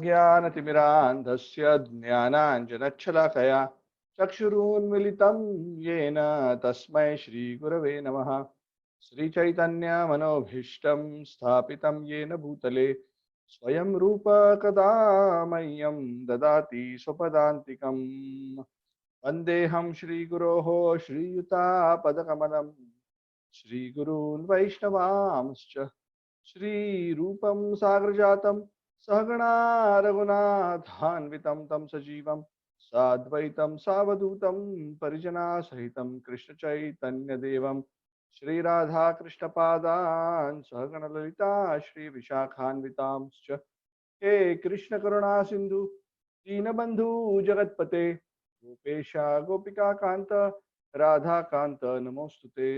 अज्ञानतिमिरान्धस्य ज्ञानाञ्जनच्छलाकया चक्षुरुन्मिलितं येन तस्मै श्रीगुरवे नमः। श्रीचैतन्यमनोभीष्टं स्थापितं येन भूतले स्वयं रूप कदा मह्यं ददाति स्वपदान्तिकम्। वन्देऽहं श्रीगुरोः श्रीयुतापदकमलं श्रीगुरून् वैष्णवांश्च श्रीरूपं साग्रजातं सहगणा रघुनाथान्वितं तं सजीवं साद्वैतं सावधूतं परिजनासहितं कृष्णचैतन्यदेवं श्रीराधाकृष्णपादान् सहगणललिता श्रीविशाखान्वितांश्च हे कृष्णकरुणा सिन्धु दीनबन्धु जगत्पते गोपेश गोपिकान्त राधाकान्त नमोऽस्तुते।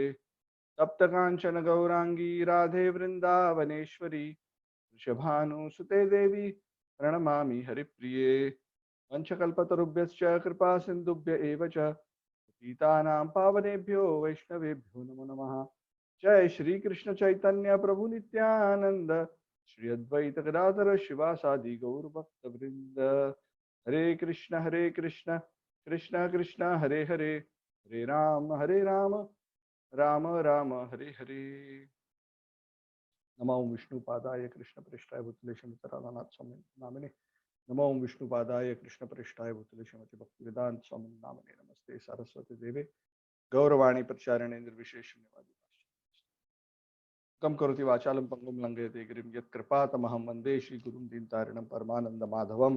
तप्तकांचन गौरांगी राधे वृंदावनेश्वरी वृषभानुसुते देवी प्रणमामि हरिप्रिये। वंशकल्पतरुभ्यश्च कृपा सिन्धुभ्य एव च पतितानां पावनेभ्यो वैष्णवेभ्यो नमो नमः। जय श्री कृष्ण चैतन्य प्रभु नित्यानंद श्री अद्वैत गदाधर शिवासादि गौर भक्त वृंद। हरे कृष्ण कृष्ण कृष्ण हरे हरे, हरे राम राम राम हरे हरे। नमो विष्णुपादाय कृष्ण पृष्ठाय भूतले श्रीमते राधानाथ स्वामी नामिने। नमो विष्णुपादाय कृष्ण पृष्ठाय भूतले श्रीमते भक्तिवेदांत स्वामी नामिने। नमस्ते सरस्वती देवे गौरवाणी प्रचारिणे निर्विशेष शून्यवादी कम करोति वाचालं पंगुं लंघयते गिरिं यत्कृपातमहं वन्दे श्रीगुरुं दीनतारिणं परमानंद माधवम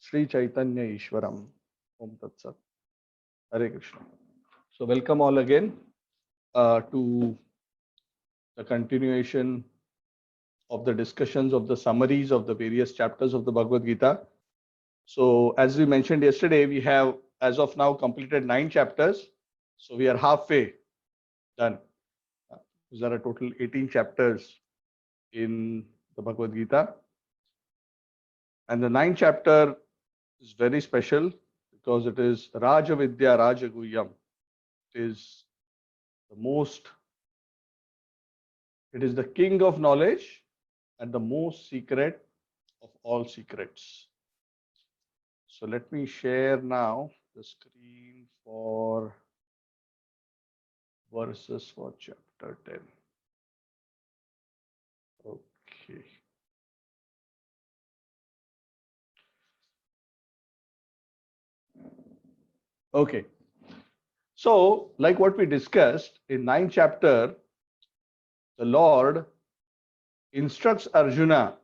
श्री चैतन्य ईश्वरम। ओम तत्सत्। हरे Krishna. So welcome all again to the continuation of the discussions of the summaries of the various chapters of the Bhagavad Gita. So as we mentioned yesterday, we have as of now completed 9 chapters. So we are halfway done. There are total 18 chapters in the Bhagavad Gita. And the 9th chapter is very special because it is Raja Vidya Raja Guhyam. It is the king of knowledge and the most secret of all secrets. So let me share now the screen for verses for chapter 10. Okay. Okay. So, like what we discussed in 9th chapter, the Lord instructs Arjuna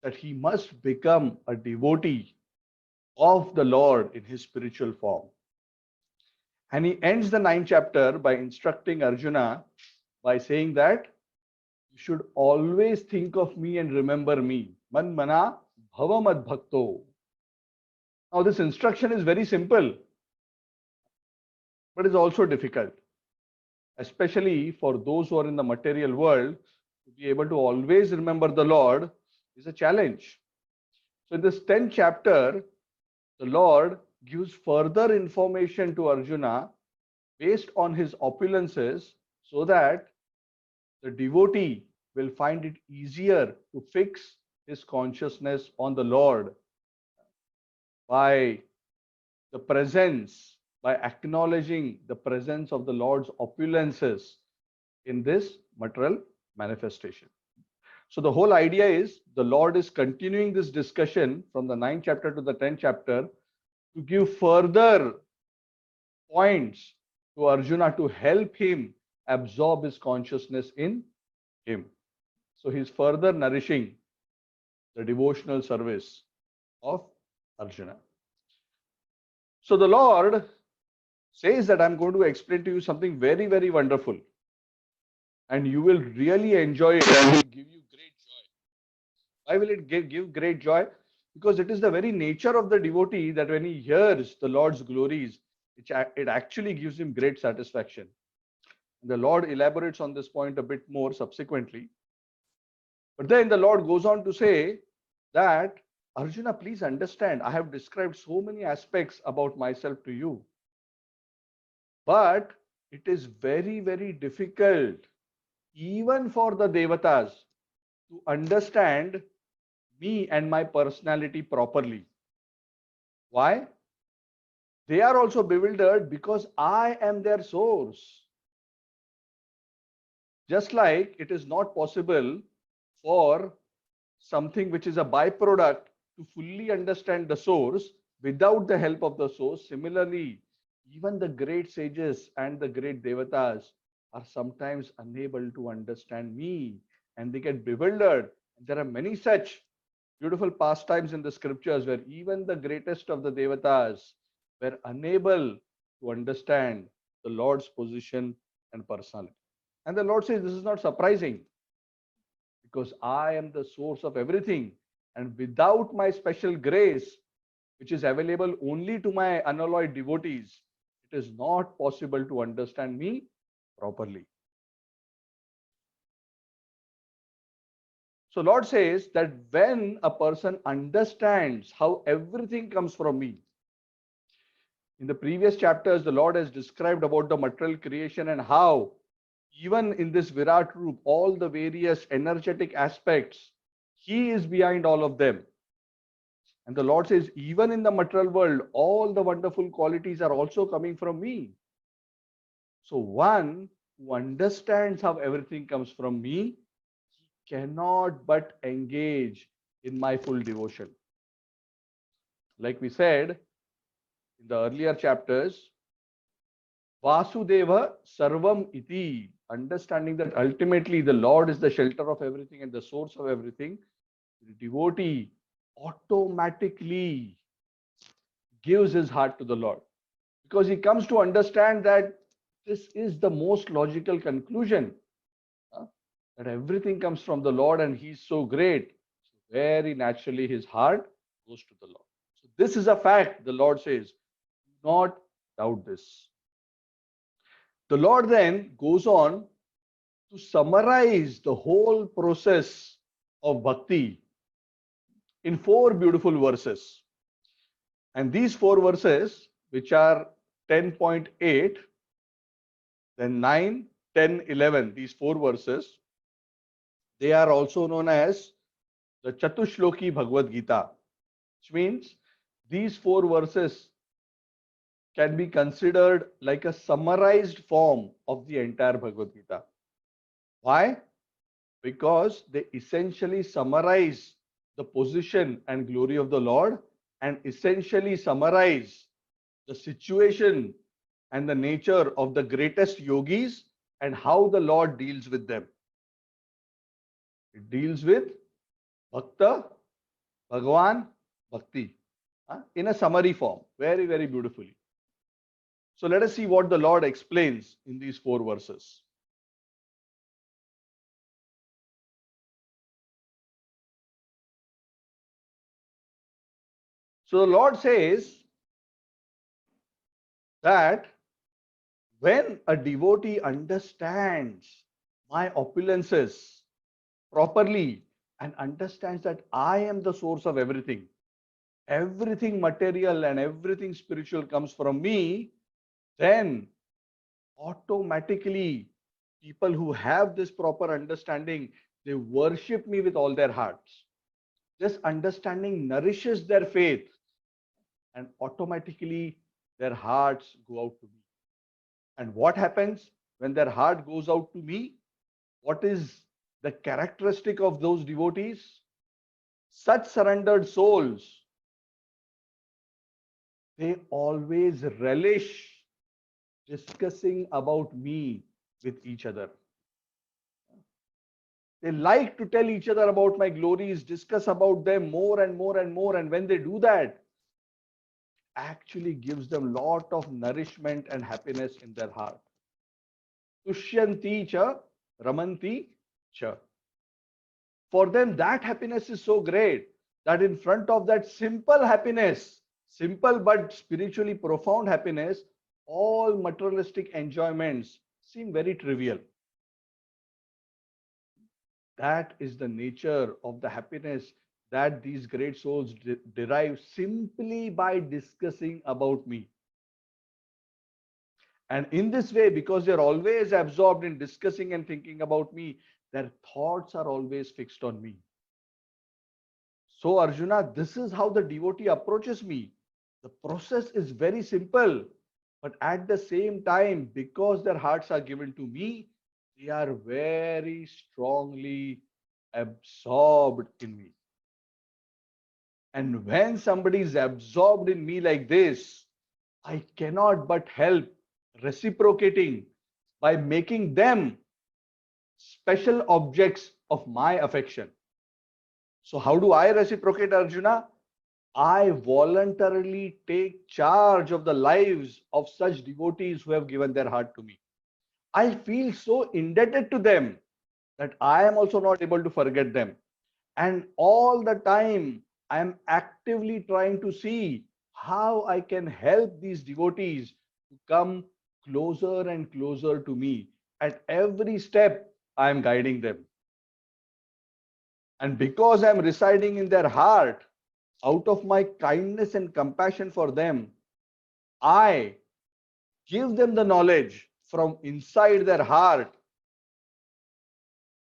that he must become a devotee of the Lord in his spiritual form. And he ends the 9th chapter by instructing Arjuna by saying that you should always think of me and remember me. Man mana bhava mad bhakto. Now this instruction is very simple, but is also difficult, especially for those who are in the material world. To be able to always remember the Lord is a challenge. So in this 10th chapter, the Lord gives further information to Arjuna based on his opulences so that the devotee will find it easier to fix his consciousness on the Lord by acknowledging the presence of the Lord's opulences in this material manifestation. So the whole idea is the Lord is continuing this discussion from the 9th chapter to the 10th chapter to give further points to Arjuna to help him absorb his consciousness in him. So he's further nourishing the devotional service of Arjuna. So the Lord says that I'm going to explain to you something very, very wonderful. And you will really enjoy it and it will give you great joy. Why will it give great joy? Because it is the very nature of the devotee that when he hears the Lord's glories, it actually gives him great satisfaction. The Lord elaborates on this point a bit more subsequently. But then the Lord goes on to say that, Arjuna, please understand, I have described so many aspects about myself to you. But it is very, very difficult, even for the Devatas, to understand me and my personality properly. Why? They are also bewildered because I am their source. Just like it is not possible for something which is a byproduct to fully understand the source without the help of the source. Similarly, even the great sages and the great devatas are sometimes unable to understand me and they get bewildered. There are many such beautiful pastimes in the scriptures where even the greatest of the devatas were unable to understand the Lord's position and personality. And the Lord says, this is not surprising because I am the source of everything. And without my special grace, which is available only to my unalloyed devotees, it is not possible to understand me properly. So Lord says that when a person understands how everything comes from me, in the previous chapters, the Lord has described about the material creation and how even in this Virat Roop, all the various energetic aspects, He is behind all of them. And the Lord says, even in the material world, all the wonderful qualities are also coming from me. So one who understands how everything comes from me cannot but engage in my full devotion. Like we said in the earlier chapters, Vasudeva Sarvam Iti, understanding that ultimately the Lord is the shelter of everything and the source of everything, the devotee automatically gives his heart to the Lord because he comes to understand that this is the most logical conclusion, that everything comes from the Lord and he's so great. So very naturally his heart goes to the Lord. So this is a fact, the Lord says. Do not doubt this. The Lord then goes on to summarize the whole process of bhakti in four beautiful verses. And these four verses, which are 10.8, then 9, 10, 11, these four verses, they are also known as the Chatushloki Bhagavad Gita, which means these four verses can be considered like a summarized form of the entire Bhagavad Gita. Why? Because they essentially summarize the position and glory of the Lord and essentially summarize the situation and the nature of the greatest yogis and how the Lord deals with them. It deals with Bhakta, Bhagavan, Bhakti in a summary form, very, very beautifully. So let us see what the Lord explains in these four verses. So the Lord says that when a devotee understands my opulences properly and understands that I am the source of everything, everything material and everything spiritual comes from me, then automatically people who have this proper understanding, they worship me with all their hearts. This understanding nourishes their faith and automatically their hearts go out to me. And what happens when their heart goes out to me? What is the characteristic of those devotees? Such surrendered souls, they always relish discussing about me with each other. They like to tell each other about my glories, discuss about them more and more and more. And when they do that, actually gives them lot of nourishment and happiness in their heart. Tushyanti cha, ramanti cha. For them, that happiness is so great that in front of that simple happiness, simple but spiritually profound happiness, all materialistic enjoyments seem very trivial. That is the nature of the happiness that these great souls derive simply by discussing about me. And in this way, because they're always absorbed in discussing and thinking about me, their thoughts are always fixed on me. So, Arjuna, this is how the devotee approaches me. The process is very simple, but at the same time, because their hearts are given to me, they are very strongly absorbed in me. And when somebody is absorbed in me like this, I cannot but help reciprocating by making them special objects of my affection. So, how do I reciprocate, Arjuna? I voluntarily take charge of the lives of such devotees who have given their heart to me. I feel so indebted to them that I am also not able to forget them. And all the time, I am actively trying to see how I can help these devotees to come closer and closer to me. At every step, I am guiding them. And because I am residing in their heart, out of my kindness and compassion for them, I give them the knowledge from inside their heart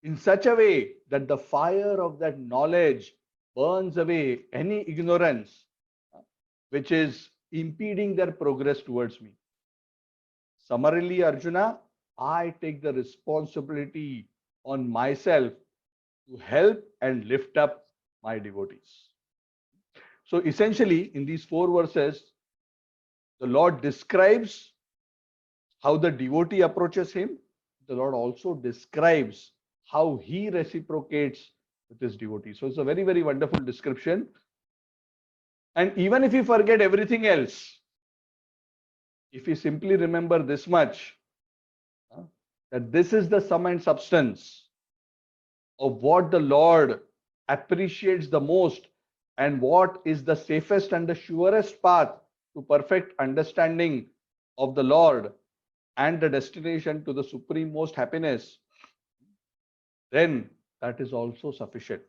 in such a way that the fire of that knowledge burns away any ignorance which is impeding their progress towards me. Summarily, Arjuna, I take the responsibility on myself to help and lift up my devotees. So essentially, in these four verses, the Lord describes how the devotee approaches him. The Lord also describes how he reciprocates with his devotees. So it's a very, very wonderful description. And even if you forget everything else, if you simply remember this much, that this is the sum and substance of what the Lord appreciates the most and what is the safest and the surest path to perfect understanding of the Lord and the destination to the supreme most happiness, then that is also sufficient.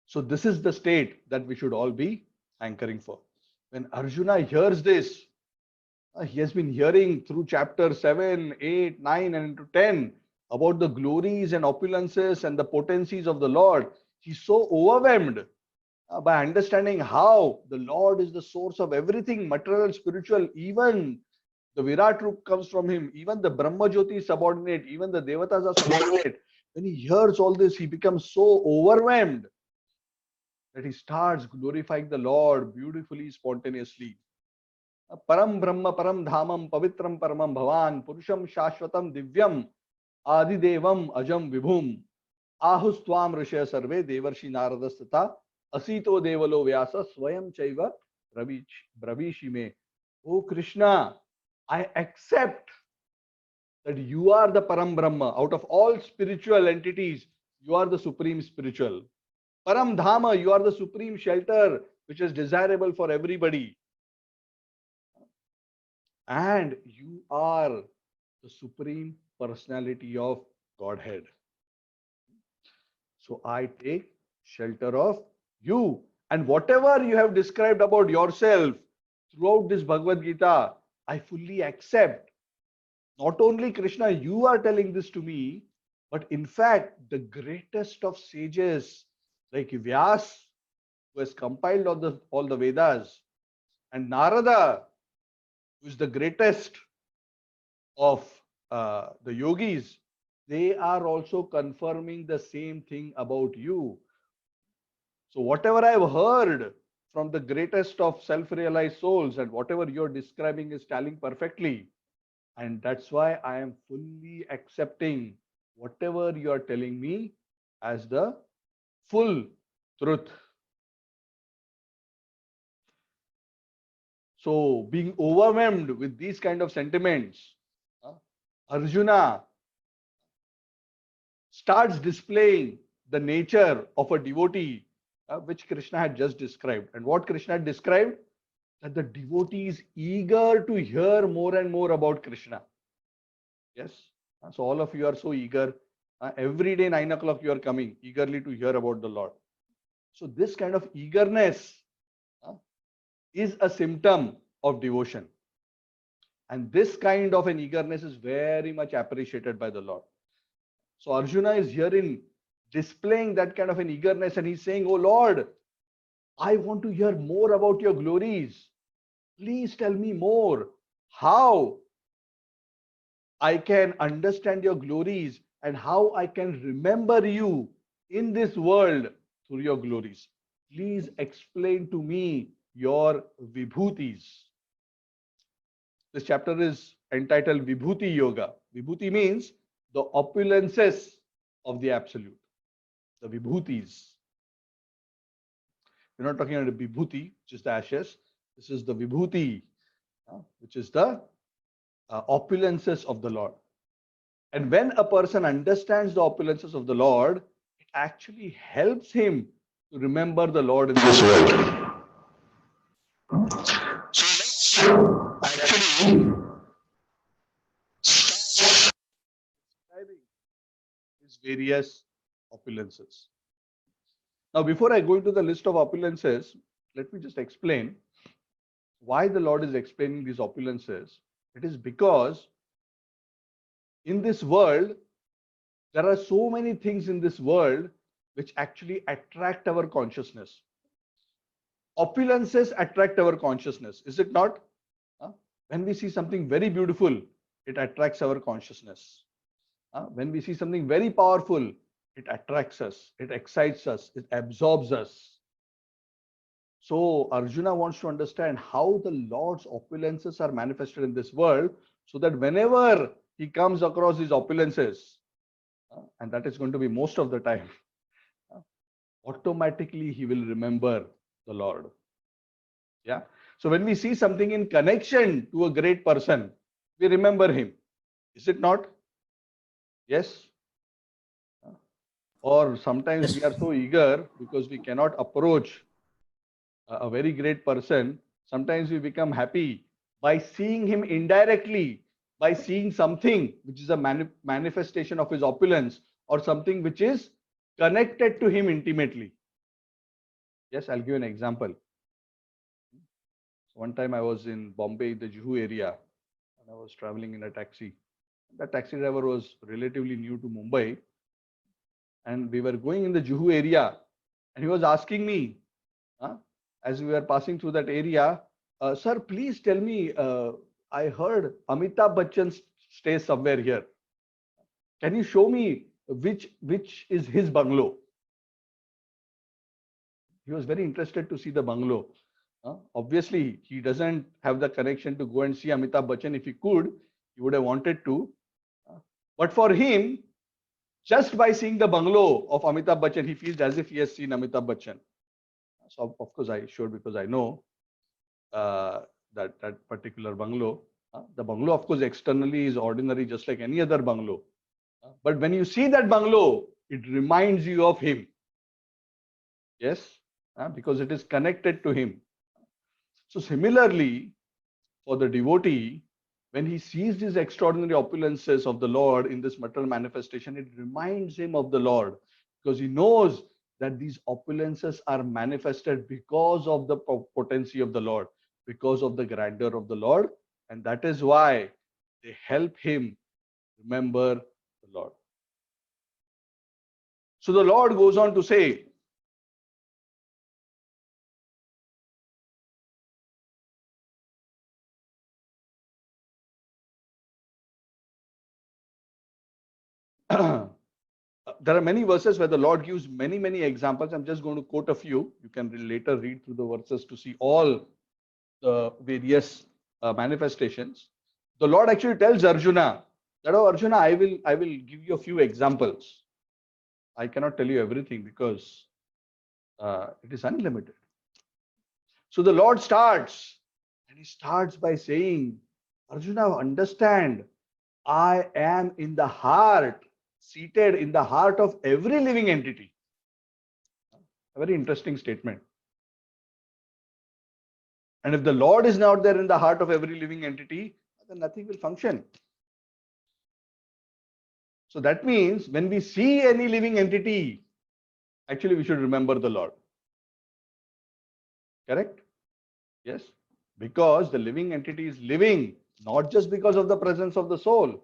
So, this is the state that we should all be anchoring for. When Arjuna hears this, he has been hearing through chapter 7, 8, 9, and into 10 about the glories and opulences and the potencies of the Lord. He's so overwhelmed by understanding how the Lord is the source of everything material, spiritual, even the Virat Roop comes from him, even the Brahma Jyoti is subordinate, even the Devatas are subordinate. When he hears all this, he becomes so overwhelmed that he starts glorifying the Lord beautifully, spontaneously. Param Brahma Param Dhamam Pavitram Paramam Bhavan Purusham Shashvatam Divyam Adidevam Ajam Vibhum Ahustvam Rishya Sarve Devarshi Naradastata Asito Devalo Vyasa Swayam Chaiva Bravishime. Oh Krishna, I accept that you are the Param Brahma. Out of all spiritual entities, you are the supreme spiritual. Param Dhama, you are the supreme shelter which is desirable for everybody. And you are the supreme personality of Godhead. So I take shelter of you. And whatever you have described about yourself throughout this Bhagavad Gita, I fully accept. Not only Krishna, you are telling this to me, but in fact, the greatest of sages like Vyas, who has compiled all the Vedas, and Narada, who is the greatest of the yogis, they are also confirming the same thing about you. So, whatever I have heard from the greatest of self realized souls, and whatever you're describing is telling perfectly. And that's why I am fully accepting whatever you are telling me as the full truth. So, being overwhelmed with these kind of sentiments, Arjuna starts displaying the nature of a devotee, which Krishna had just described. And what Krishna had described? That the devotee is eager to hear more and more about Krishna. Yes. So all of you are so eager. Every day, 9 o'clock, you are coming eagerly to hear about the Lord. So this kind of eagerness is a symptom of devotion. And this kind of an eagerness is very much appreciated by the Lord. So Arjuna is hearing displaying that kind of an eagerness, and he's saying, "Oh Lord, I want to hear more about your glories. Please tell me more. How I can understand your glories and how I can remember you in this world through your glories. Please explain to me your vibhutis." This chapter is entitled Vibhuti Yoga. Vibhuti means the opulences of the Absolute, the vibhutis. We're not talking about the vibhuti, which is the ashes. This is the vibhuti, which is the opulences of the Lord. And when a person understands the opulences of the Lord, it actually helps him to remember the Lord in this world. So actually describing these various opulences. Now, before I go into the list of opulences, let me just explain why the Lord is explaining these opulences. It is because in this world, there are so many things in this world which actually attract our consciousness. Opulences attract our consciousness, is it not? When we see something very beautiful, it attracts our consciousness. When we see something very powerful, it attracts us, it excites us, it absorbs us. So Arjuna wants to understand how the Lord's opulences are manifested in this world, so that whenever he comes across these opulences, and that is going to be most of the time, automatically he will remember the Lord. Yeah. So when we see something in connection to a great person, we remember him. Is it not? Yes. Or sometimes we are so eager because we cannot approach a very great person. Sometimes we become happy by seeing him indirectly, by seeing something which is a manifestation of his opulence, or something which is connected to him intimately. Yes, I'll give an example. One time I was in Bombay, the Juhu area, and I was traveling in a taxi. The taxi driver was relatively new to Mumbai, and we were going in the Juhu area, and he was asking me, as we were passing through that area, "Sir, please tell me, I heard Amitabh Bachchan stays somewhere here. Can you show me which is his bungalow?" He was very interested to see the bungalow. Obviously, he doesn't have the connection to go and see Amitabh Bachchan. If he could, he would have wanted to. But for him, just by seeing the bungalow of Amitabh Bachchan, he feels as if he has seen Amitabh Bachchan. So, of course, I showed, because I know that particular bungalow. The bungalow, of course, externally is ordinary, just like any other bungalow. But when you see that bungalow, it reminds you of him. Yes, because it is connected to him. So similarly, for the devotee, when he sees these extraordinary opulences of the Lord in this material manifestation, it reminds him of the Lord, because he knows that these opulences are manifested because of the potency of the Lord, because of the grandeur of the Lord, and that is why they help him remember the Lord. So the Lord goes on to say, there are many verses where the Lord gives many examples. I'm just going to quote a few. You can later read through the verses to see all the various manifestations. The Lord actually tells Arjuna that, "Oh Arjuna, I will give you a few examples. I cannot tell you everything because it is unlimited." So the Lord starts, and he starts by saying, "Arjuna, understand, I am in the heart, seated in the heart of every living entity." A very interesting statement. And if the Lord is not there in the heart of every living entity, then nothing will function. So that means when we see any living entity, actually we should remember the Lord. Correct? Yes. Because the living entity is living, not just because of the presence of the soul.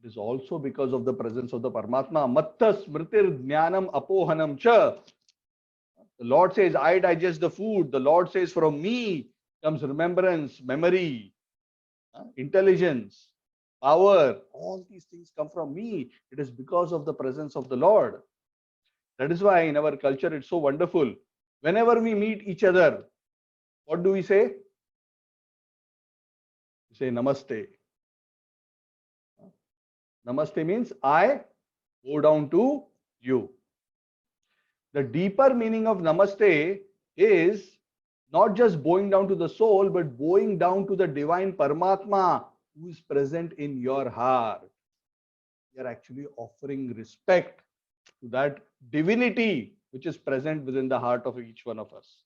It is also because of the presence of the Paramatma. Matta smritir jnanam apohanam cha. The Lord says, I digest the food. The Lord says, from me comes remembrance, memory, intelligence, power. All these things come from me. It is because of the presence of the Lord. That is why in our culture it's so wonderful. Whenever we meet each other, what do we say? We say Namaste. Namaste means I bow down to you. The deeper meaning of Namaste is not just bowing down to the soul, but bowing down to the divine Paramatma who is present in your heart. You are actually offering respect to that divinity which is present within the heart of each one of us.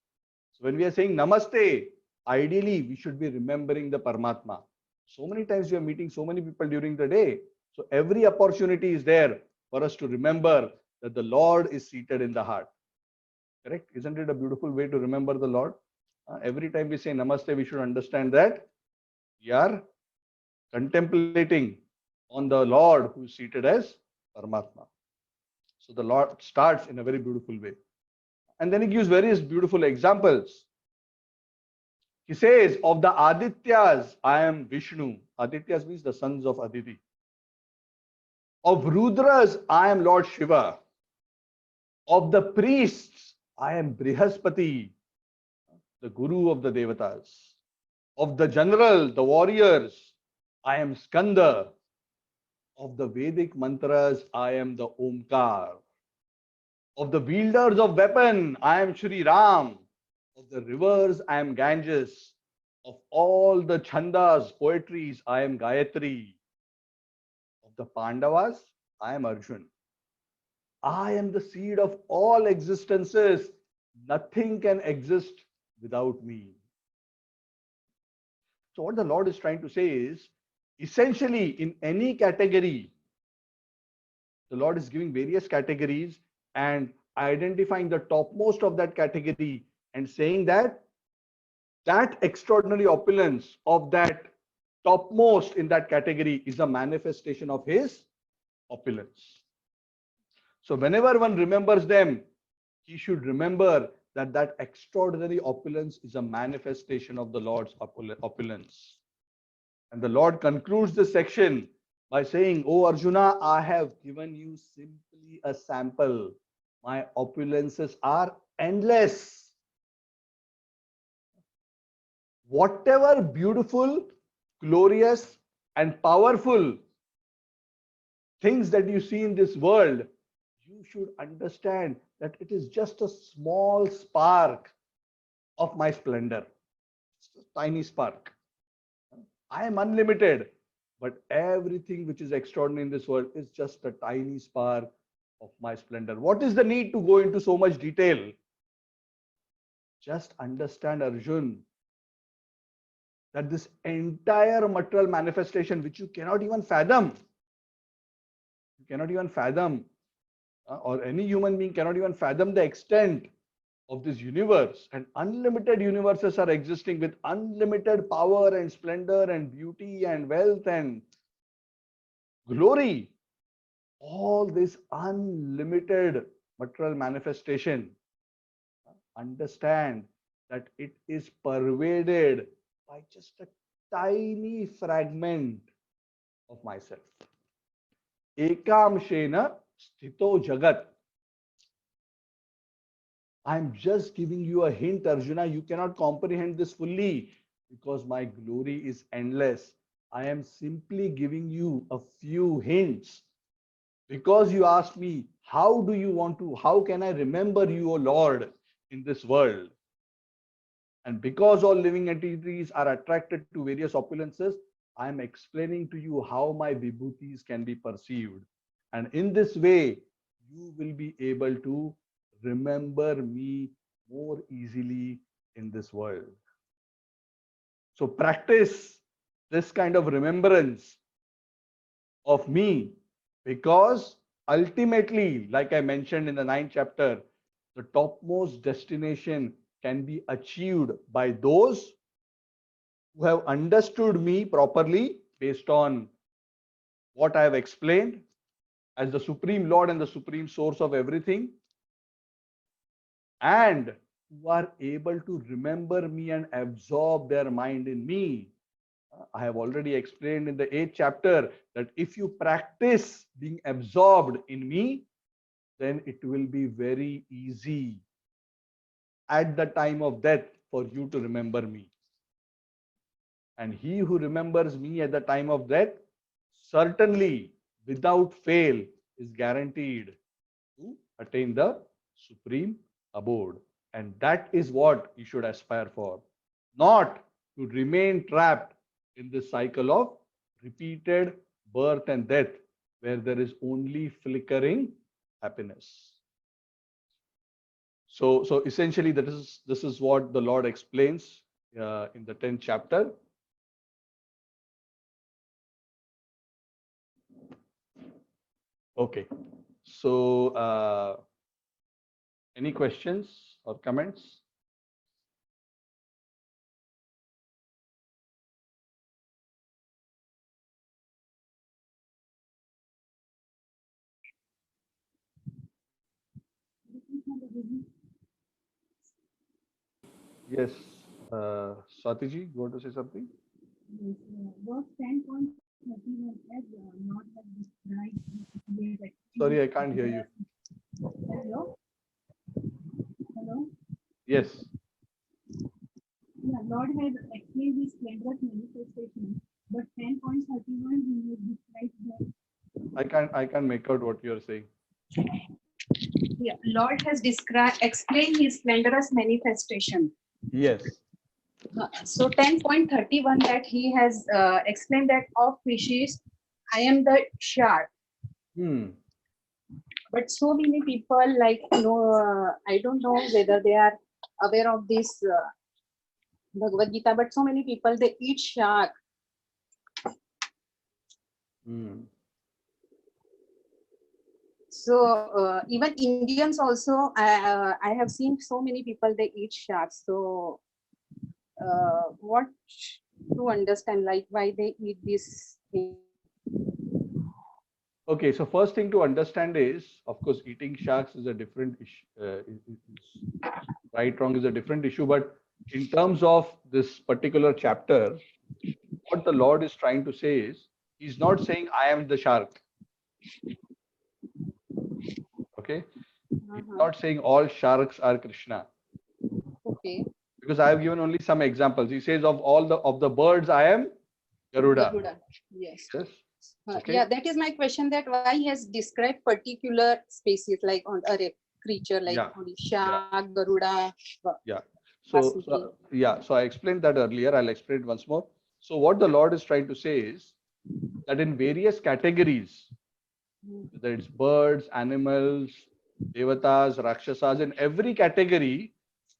So when we are saying Namaste, ideally we should be remembering the Paramatma. So many times we are meeting so many people during the day. So every opportunity is there for us to remember that the Lord is seated in the heart. Correct? Isn't it a beautiful way to remember the Lord? Every time we say Namaste, we should understand that we are contemplating on the Lord who is seated as Paramatma. So the Lord starts in a very beautiful way. And then he gives various beautiful examples. He says, of the Adityas, I am Vishnu. Adityas means the sons of Aditi. Of Rudras, I am Lord Shiva. Of the priests, I am Brihaspati, the guru of the Devatas. Of the general, the warriors, I am Skanda. Of the Vedic mantras, I am the Omkar. Of the wielders of weapon, I am Shri Ram. Of the rivers, I am Ganges. Of all the chandas, poetries, I am Gayatri. Of the Pandavas, I am Arjun. I am the seed of all existences. Nothing can exist without me. So what the Lord is trying to say is, essentially in any category, the Lord is giving various categories and identifying the topmost of that category and saying that that extraordinary opulence of that topmost in that category is a manifestation of his opulence. So whenever one remembers them, he should remember that that extraordinary opulence is a manifestation of the Lord's opulence. And the Lord concludes this section by saying, "O Arjuna, I have given you simply a sample. My opulences are endless. Whatever beautiful, glorious, and powerful things that you see in this world, you should understand that it is just a small spark of my splendor. It's a tiny spark. I am unlimited, but everything which is extraordinary in this world is just a tiny spark of my splendor. What is the need to go into so much detail? Just understand, Arjun, that this entire material manifestation, which you cannot even fathom, or any human being cannot even fathom the extent of this universe, and unlimited universes are existing with unlimited power and splendor and beauty and wealth and glory. All this unlimited material manifestation, understand that it is pervaded by just a tiny fragment of myself. Ekamshena sthito jagat. I'm just giving you a hint, Arjuna. You cannot comprehend this fully because my glory is endless. I am simply giving you a few hints because you asked me, how can I remember you, O Lord, in this world? And because all living entities are attracted to various opulences, I am explaining to you how my vibhutis can be perceived. And in this way, you will be able to remember me more easily in this world. So practice this kind of remembrance of me, because ultimately, like I mentioned in the 9th chapter, the topmost destination can be achieved by those who have understood me properly based on what I have explained as the Supreme Lord and the Supreme Source of everything, and who are able to remember me and absorb their mind in me. I have already explained in the 8th chapter that if you practice being absorbed in me, then it will be very easy at the time of death for you to remember me. And he who remembers me at the time of death, certainly without fail, is guaranteed to attain the supreme abode. And that is what you should aspire for, not to remain trapped in this cycle of repeated birth and death, where there is only flickering happiness. So essentially, this is what the Lord explains in the 10th chapter. Okay. So any questions or comments? Yes. Swatiji, you want to say something? Yes, verse 10.31 as Lord has described. Sorry, I can't hear you. Hello? Hello? Yes. Yeah, Lord has explained his splendorous manifestation, but 10.31 he has described that. I can't make out what you're saying. Yeah, Lord has explained his splendorous manifestation. Yes. So 10.31 that he has explained that of fishes, I am the shark. But so many people I don't know whether they are aware of this Bhagavad Gita, but so many people, they eat shark. So even Indians also, I have seen so many people, they eat sharks. So what to understand, like why they eat this thing? Okay, so first thing to understand is, of course, eating sharks is a different issue. Right, wrong is a different issue. But in terms of this particular chapter, what the Lord is trying to say is, He's not saying, I am the shark. Okay? He's not saying all sharks are Krishna. Okay. Because I have given only some examples. He says, of all the birds, I am Garuda. Garuda. Yes. Yes. Okay. Yeah, that is my question, that why he has described particular species like on a creature like shark, Garuda. Yeah. So I explained that earlier. I'll explain it once more. So what the Lord is trying to say is that in various categories, whether it's birds, animals, devatas, rakshasas, in every category,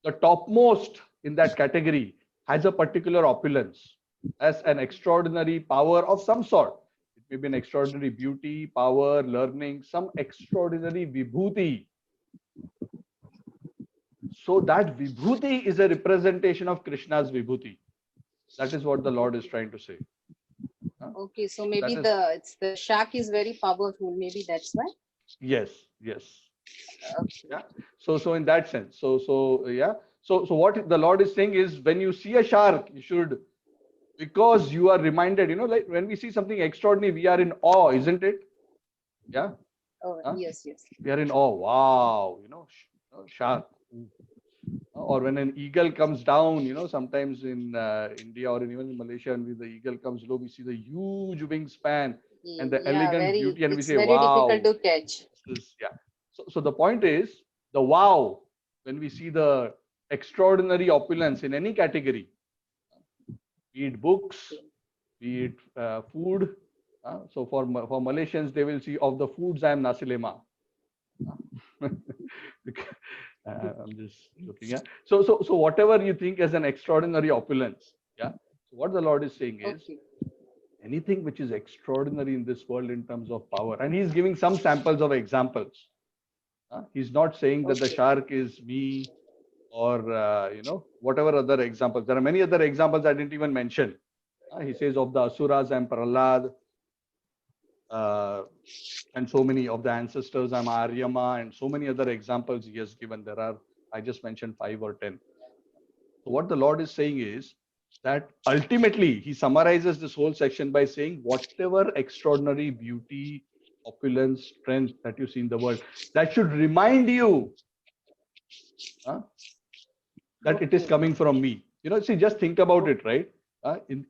the topmost in that category has a particular opulence, has an extraordinary power of some sort. It may be an extraordinary beauty, power, learning, some extraordinary vibhuti. So that vibhuti is a representation of Krishna's vibhuti. That is what the Lord is trying to say. Okay, so maybe the shark is very powerful. Maybe that's why. Yes. Okay. Yeah. So in that sense, So what the Lord is saying is, when you see a shark, you should, because you are reminded, like when we see something extraordinary, we are in awe, isn't it? Yeah. Oh, yes. We are in awe. Wow, shark. Or when an eagle comes down, sometimes in India or even in Malaysia, and the eagle comes low, we see the huge wingspan and the elegant beauty, and we say, wow. Very difficult to catch. So the point is, the wow, when we see the extraordinary opulence in any category, be it books, be it food. So for Malaysians, they will see, of the foods, I am Nasilema. I'm just looking at. So whatever you think as an extraordinary opulence, yeah. So what the Lord is saying is, anything which is extraordinary in this world in terms of power, and He's giving some samples of examples. He's not saying that the shark is me, or whatever other examples. There are many other examples I didn't even mention. He says of the asuras and Prahlad. and so many of the ancestors, I'm Aryama, and so many other examples he has given. There are, I just mentioned 5 or 10. So what the Lord is saying is that ultimately he summarizes this whole section by saying, whatever extraordinary beauty, opulence, strength that you see in the world, that should remind you that it is Okay. coming from me. You know, see, just think about it, right?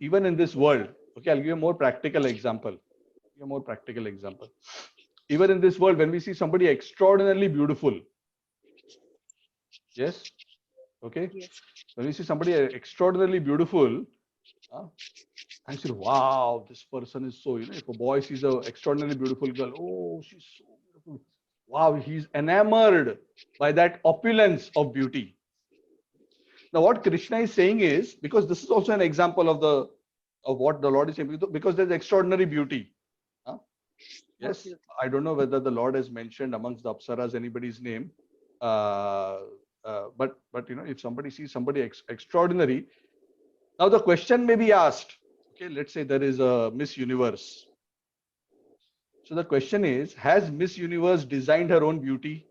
Even in this world, okay, I'll give you a more practical example. A more practical example. Even in this world, when we see somebody extraordinarily beautiful, yes, okay, Yes. when we see somebody extraordinarily beautiful, I say, wow, this person is so, you know, if a boy sees an extraordinarily beautiful girl, oh, she's so beautiful. Wow, he's enamored by that opulence of beauty. Now, what Krishna is saying is, because this is also an example of what the Lord is saying, because there's extraordinary beauty. Yes, Okay. I don't know whether the Lord has mentioned amongst the Apsaras anybody's name, uh, but you know, if somebody sees somebody extraordinary, now the question may be asked. Okay, let's say there is a Miss Universe. So the question is, has Miss Universe designed her own beauty?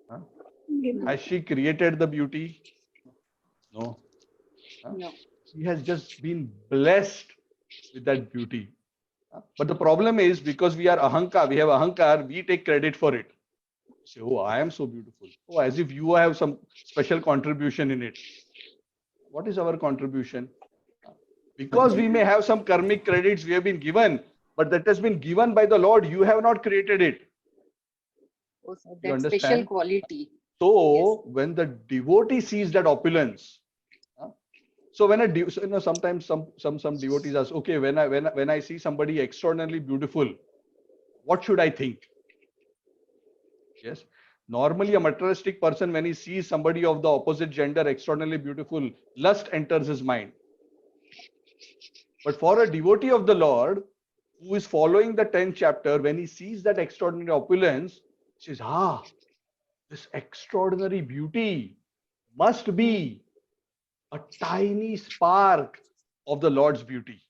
Huh? Has she created the beauty? No. Huh? No. She has just been blessed with that beauty. But the problem is, because we have ahankar, we take credit for it. Say, oh, I am so beautiful. Oh, as if you have some special contribution in it. What is our contribution? Because we may have some karmic credits we have been given, but that has been given by the Lord. You have not created it. Oh, so You that special understand? quality. So when the devotee sees that opulence, so when so, you know, sometimes some devotees ask, okay, when I see somebody extraordinarily beautiful, what should I think? Yes. Normally, a materialistic person, when he sees somebody of the opposite gender extraordinarily beautiful, lust enters his mind. But for a devotee of the Lord, who is following the 10th chapter, when he sees that extraordinary opulence, he says, this extraordinary beauty must be a tiny spark of the Lord's beauty.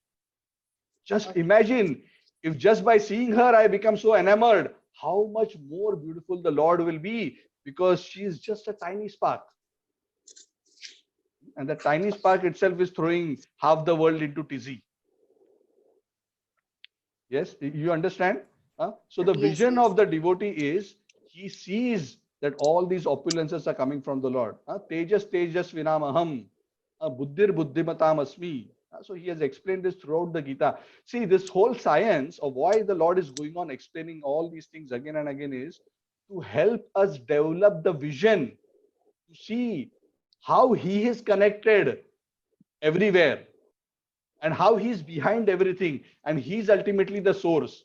Just imagine if just by seeing her I become so enamored, how much more beautiful the Lord will be, because she is just a tiny spark. And the tiny spark itself is throwing half the world into tizzy. Yes, you understand? So the Yes, vision yes. of the devotee is he sees that all these opulences are coming from the Lord. Tejas tejas vinamaham, buddhir buddhimatam asmi. So he has explained this throughout the Gita. See, this whole science of why the Lord is going on explaining all these things again and again is to help us develop the vision to see how he is connected everywhere and how he's behind everything, and he's ultimately the source.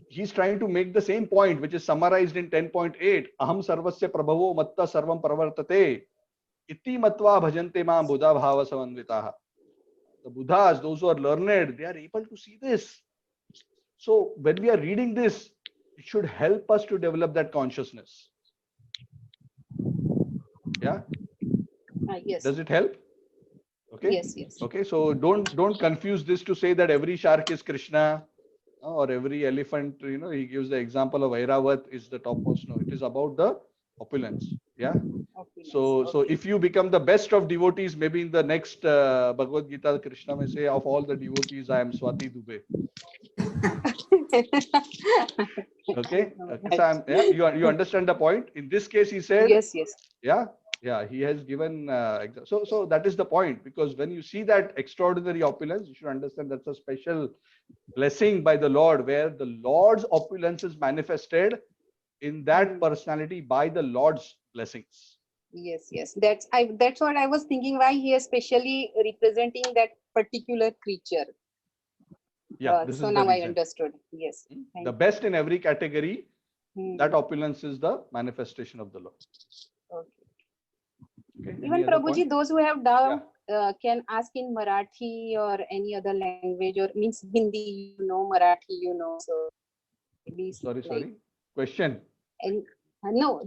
He's trying to make the same point, which is summarized in 10.8. Aham sarvasya prabhavo matta sarvam pravartate. Iti matva bhajante ma buddha bhava samanvitaha. The Buddhas, those who are learned, they are able to see this. So when we are reading this, it should help us to develop that consciousness. Yeah. Yes. Does it help? Okay. Yes, yes. Okay. So don't confuse this to say that every shark is Krishna, or every elephant. You know, he gives the example of Airavat is the topmost. No, it is about the opulence. Yeah. Opulence. So Okay. if you become the best of devotees, maybe in the next Bhagavad Gita, Krishna may say, of all the devotees, I am Swati Dubey. Okay. Okay. So yeah, you understand the point. In this case, he said, Yes, yes. yeah, he has given. So that is the point, because when you see that extraordinary opulence, you should understand that's a special blessing by the Lord, where the Lord's opulence is manifested in that personality by the Lord's blessings. Yes, yes. That's what I was thinking, why he is specially representing that particular creature. Yeah, this So is the now I reason. understood. Yes. The Thank best in every category, you. that opulence is the manifestation of the Lord. Okay. Okay. Any Even other point? Prabhuji, those who have Yeah. doubt can ask in Marathi or any other language, or means Hindi, Marathi, so maybe like, Sorry. Question. and no,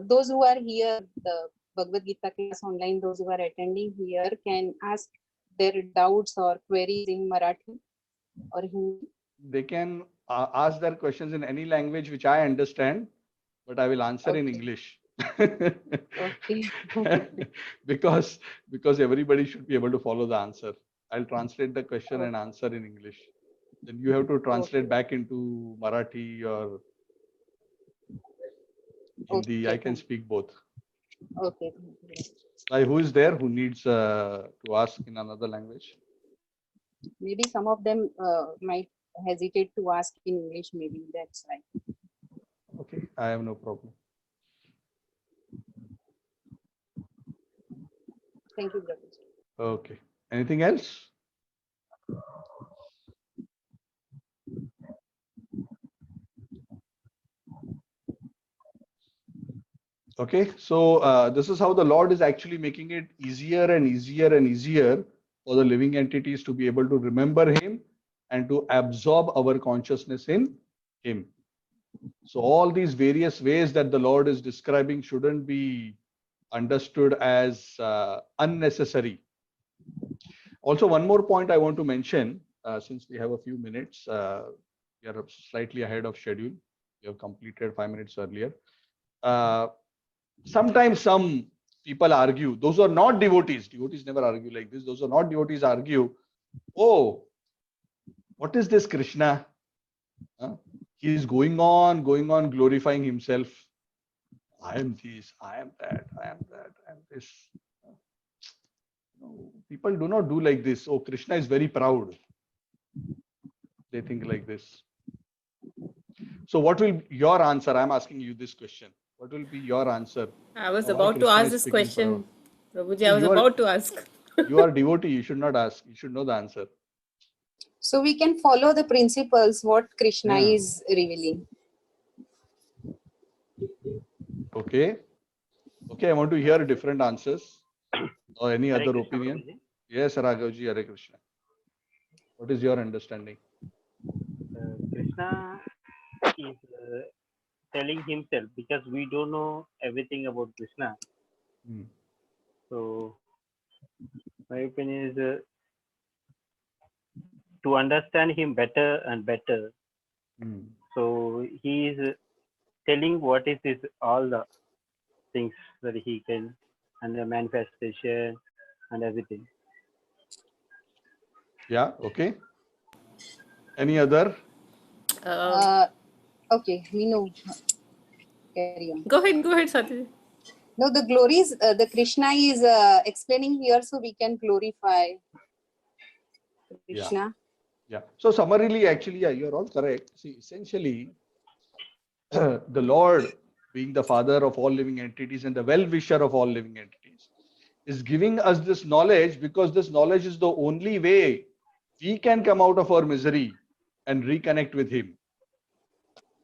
those who are here, the Bhagavad Gita class online, those who are attending here can ask their doubts or queries in Marathi or Hindi? They can ask their questions in any language which I understand, but I will answer in Okay. English. Okay. because because everybody should be able to follow the answer. I'll translate the question Oh, and answer in English. Then you have to translate okay. back into Marathi or Hindi. I Okay. can speak both. Okay. Who is there who needs to ask in another language? Maybe some of them might hesitate to ask in English. Maybe that's right. Okay, I have no problem. Thank you, brother. Okay. Anything else? Okay, so this is how the Lord is actually making it easier and easier and easier for the living entities to be able to remember Him and to absorb our consciousness in Him. So all these various ways that the Lord is describing shouldn't be understood as unnecessary. Also, one more point I want to mention, since we have a few minutes, we are slightly ahead of schedule. We have completed 5 minutes earlier. Sometimes some people argue, those are not devotees. Devotees never argue like this. Those are not devotees argue, oh, what is this Krishna? He is going on glorifying himself. I am this, I am that, I am that, I am this. No, people do not do like this. Oh, Krishna is very proud. They think like this. So what will your answer? I'm asking you this question. What will be your answer? I was Why about to Krishna ask is this speaking proud? question. Prabhuji, See, I was you are about to ask. you are devotee. You should not ask. You should know the answer. So we can follow the principles what Krishna Yeah. is revealing. Okay. Okay. I want to hear different answers or any Hare other Krishna, opinion. Prabhuji. Yes, Raghavji, Hare Krishna. What is your understanding? Krishna is telling himself because we don't know everything about Krishna. Hmm. So my opinion is to understand him better and better. Hmm. So he is telling what is his all the things that he can and the manifestation and everything. Yeah. Okay. Any other? Okay, we know. Carry on. Go ahead, Satya. No, the glories, the Krishna is explaining here, so we can glorify Krishna. Yeah. So summarily, actually, yeah, you're all correct. See, essentially, the Lord, being the father of all living entities and the well-wisher of all living entities, is giving us this knowledge because this knowledge is the only way we can come out of our misery and reconnect with Him.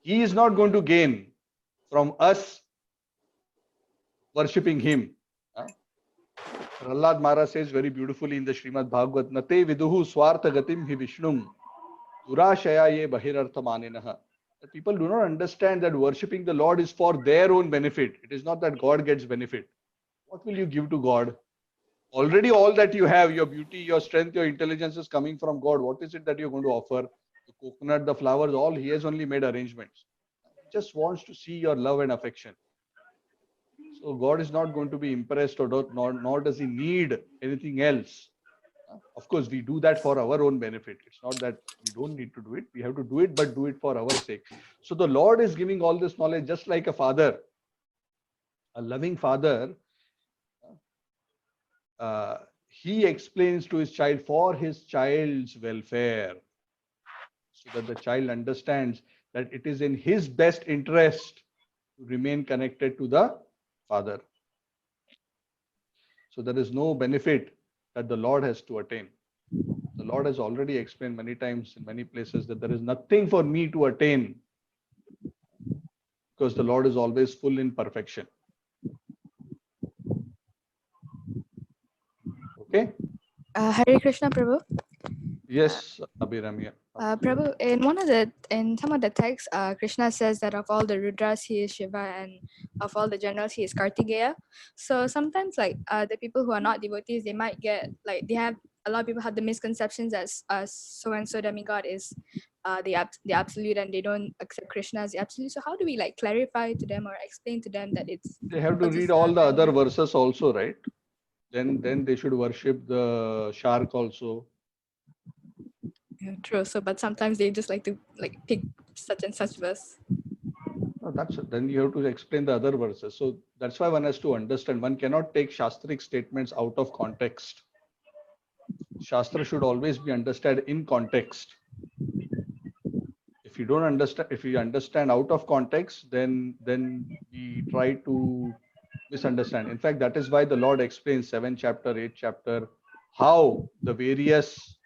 He is not going to gain from us worshipping Him. Prahlad Maharaj says very beautifully in the Srimad Bhagavat, Nate viduhu swartha gatim hi vishnum durashaya ye bahirartha maninaha. People do not understand that worshipping the Lord is for their own benefit. It is not that God gets benefit. What will you give to God? Already all that you have, your beauty, your strength, your intelligence is coming from God. What is it that you're going to offer? The coconut, the flowers, all He has only made arrangements. He just wants to see your love and affection. So God is not going to be impressed or nor does He need anything else. Of course, we do that for our own benefit. It's not that we don't need to do it. We have to do it, but do it for our sake. So the Lord is giving all this knowledge just like a father, a loving father. He explains to his child for his child's welfare, so that the child understands that it is in his best interest to remain connected to the father. So there is no benefit that the Lord has to attain. The Lord has already explained many times in many places that there is nothing for me to attain, because the Lord is always full in perfection. Okay? Hare Krishna, Prabhu. Yes, Abhiramya. Prabhu, in some of the texts, Krishna says that of all the Rudras, he is Shiva, and of all the generals, he is Kartikeya. So sometimes, like the people who are not devotees, they might get like they have a lot of people have the misconceptions as so and so demigod is the absolute, and they don't accept Krishna as the absolute. So how do we like clarify to them or explain to them that it's They have to also read all the other serving- verses also, right? Then they should worship the shark also. Yeah, true. So, but sometimes they just like to like pick such and such verse. No, then you have to explain the other verses. So that's why one has to understand. One cannot take Shastric statements out of context. Shastra should always be understood in context. If you don't understand, if you understand out of context, then we try to misunderstand. In fact, that is why the Lord explains 7th chapter, 8th chapter, how the various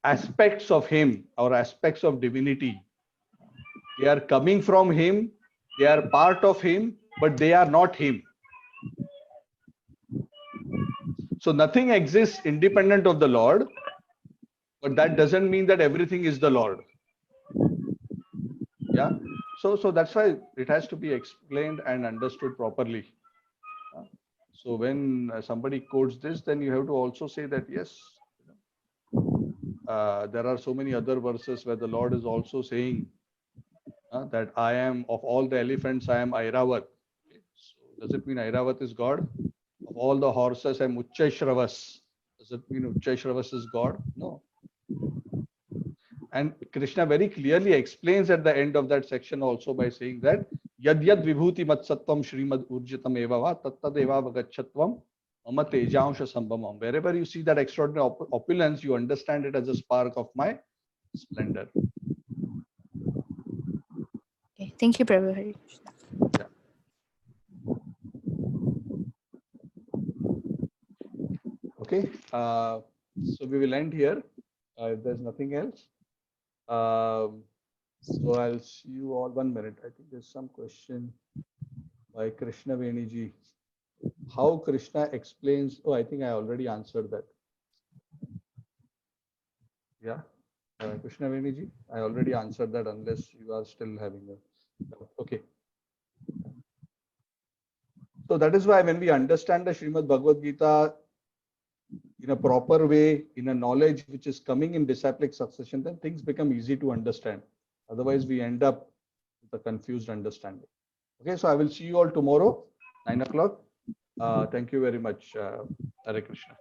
aspects of Him or aspects of divinity, they are coming from Him, they are part of Him, but they are not Him. So nothing exists independent of the Lord, but that doesn't mean that everything is the Lord. Yeah. So that's why it has to be explained and understood properly. So when somebody quotes this, then you have to also say that yes, there are so many other verses where the Lord is also saying that I am of all the elephants, I am Airavat. Okay. So does it mean Airavat is God? Of all the horses, I am Uchchaishravas. Does it mean Uchchaishravas is God? No. And Krishna very clearly explains at the end of that section also by saying that Yad Yad Vibhuti Matsattvam Shrimad Urjitam Evava Tattad Eva Vagachatvam Mama Tejansha Sambhamam. Wherever you see that extraordinary opulence, you understand it as a spark of my splendor. Okay, thank you, Prabhu. Hare Krishna. Okay. So we will end here if there's nothing else. So I'll see you all 1 minute. I think there's some question by Krishna Veniji. How Krishna explains, oh, I think I already answered that. Yeah, Krishna Veniji, I already answered that unless you are still having a, okay. So that is why when we understand the Srimad Bhagavad Gita in a proper way, in a knowledge which is coming in disciplic succession, then things become easy to understand. Otherwise, we end up with a confused understanding. Okay, so I will see you all tomorrow, 9 o'clock. Thank you very much. Hare Krishna.